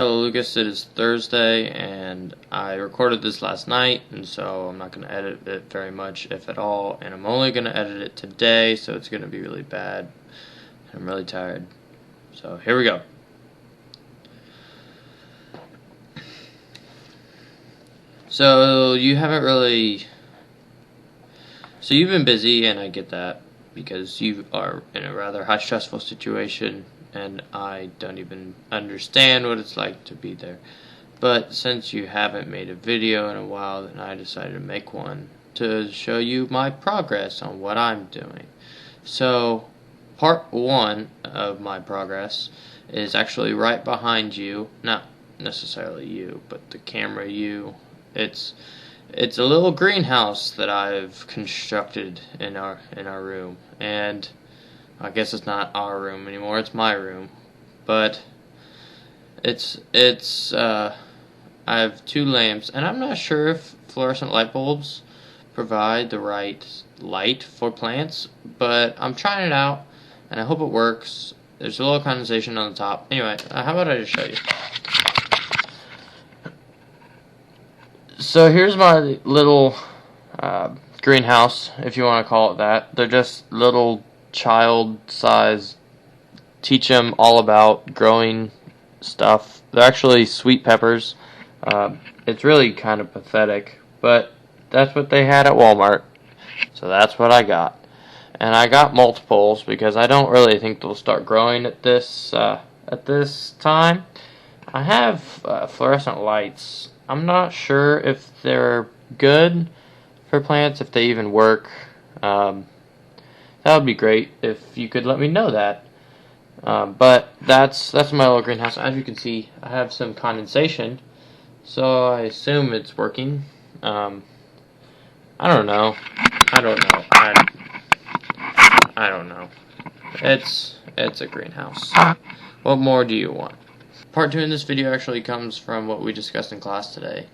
Hello Lucas, it is Thursday and I recorded this last night, and so I'm not going to edit it very much, if at all, and I'm only going to edit it today, so it's going to be really bad. I'm really tired. So here we go. So you've been busy, and I get that, because you are in a rather high stressful situation, and I don't even understand what it's like to be there. But since you haven't made a video in a while, then I decided to make one to show you my progress on what I'm doing. So, part one of my progress is actually right behind you. Not necessarily you, but the camera you. It's a little greenhouse that I've constructed in our room, and I guess it's not our room anymore, it's my room. But I have two lamps, and I'm not sure if fluorescent light bulbs provide the right light for plants, but I'm trying it out, and I hope it works. There's a little condensation on the top. Anyway, how about I just show you? So here's my little greenhouse, if you want to call it that. They're just little child-sized, teach them all about growing stuff. They're actually sweet peppers. It's really kind of pathetic, but that's what they had at Walmart, so that's what I got. And I got multiples because I don't really think they'll start growing at this time. I have fluorescent lights. I'm not sure if they're good for plants, if they even work. That would be great if you could let me know that. But that's my little greenhouse. As you can see, I have some condensation, so I assume it's working. I don't know. I don't know. It's a greenhouse. What more do you want? Part 2 in this video actually comes from what we discussed in class today.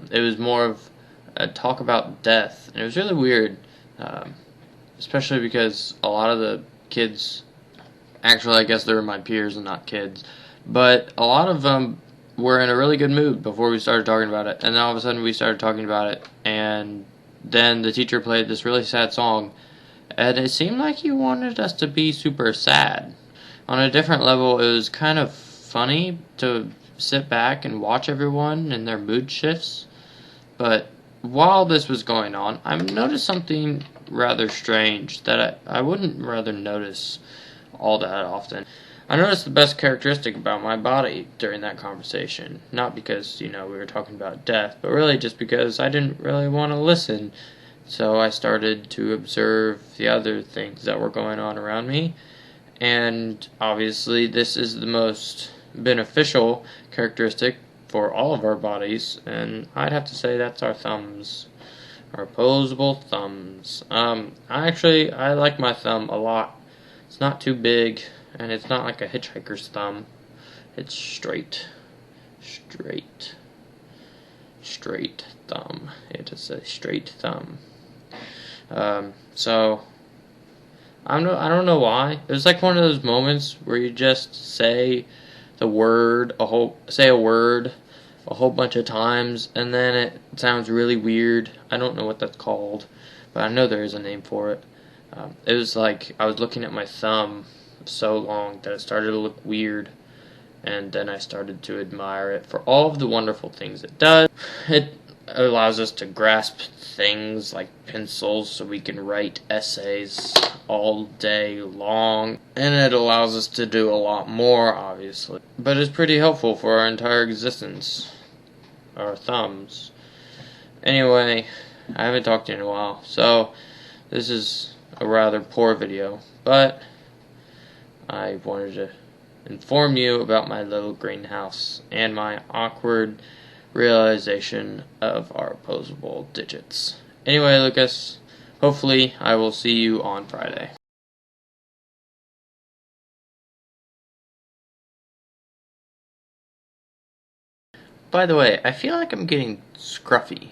It was more of a talk about death, and it was really weird, especially because a lot of the kids, actually I guess they were my peers and not kids, but a lot of them were in a really good mood before we started talking about it, and then all of a sudden we started talking about it, and then the teacher played this really sad song, and it seemed like he wanted us to be super sad. On a different level, it was kind of funny to sit back and watch everyone and their mood shifts, but while this was going on, I noticed something rather strange that I wouldn't rather notice all that often. I noticed the best characteristic about my body during that conversation, not because, we were talking about death, but really just because I didn't really want to listen, so I started to observe the other things that were going on around me, and obviously this is the most beneficial characteristic for all of our bodies, and I'd have to say that's our thumbs, our opposable thumbs. I like my thumb a lot. It's not too big, and it's not like a hitchhiker's thumb. It's straight thumb. It is a straight thumb. So I don't know why. It was like one of those moments where you just say a word a whole bunch of times, and then it sounds really weird. I don't know what that's called, but I know there is a name for it. It was like I was looking at my thumb so long that it started to look weird, and then I started to admire it for all of the wonderful things it does. It allows us to grasp things like pencils so we can write essays all day long, and it allows us to do a lot more, obviously, but it's pretty helpful for our entire existence, our thumbs. Anyway, I haven't talked to you in a while, so this is a rather poor video, but I wanted to inform you about my little greenhouse and my awkward realization of our opposable digits. Anyway, Lucas, hopefully I will see you on Friday. By the way, I feel like I'm getting scruffy.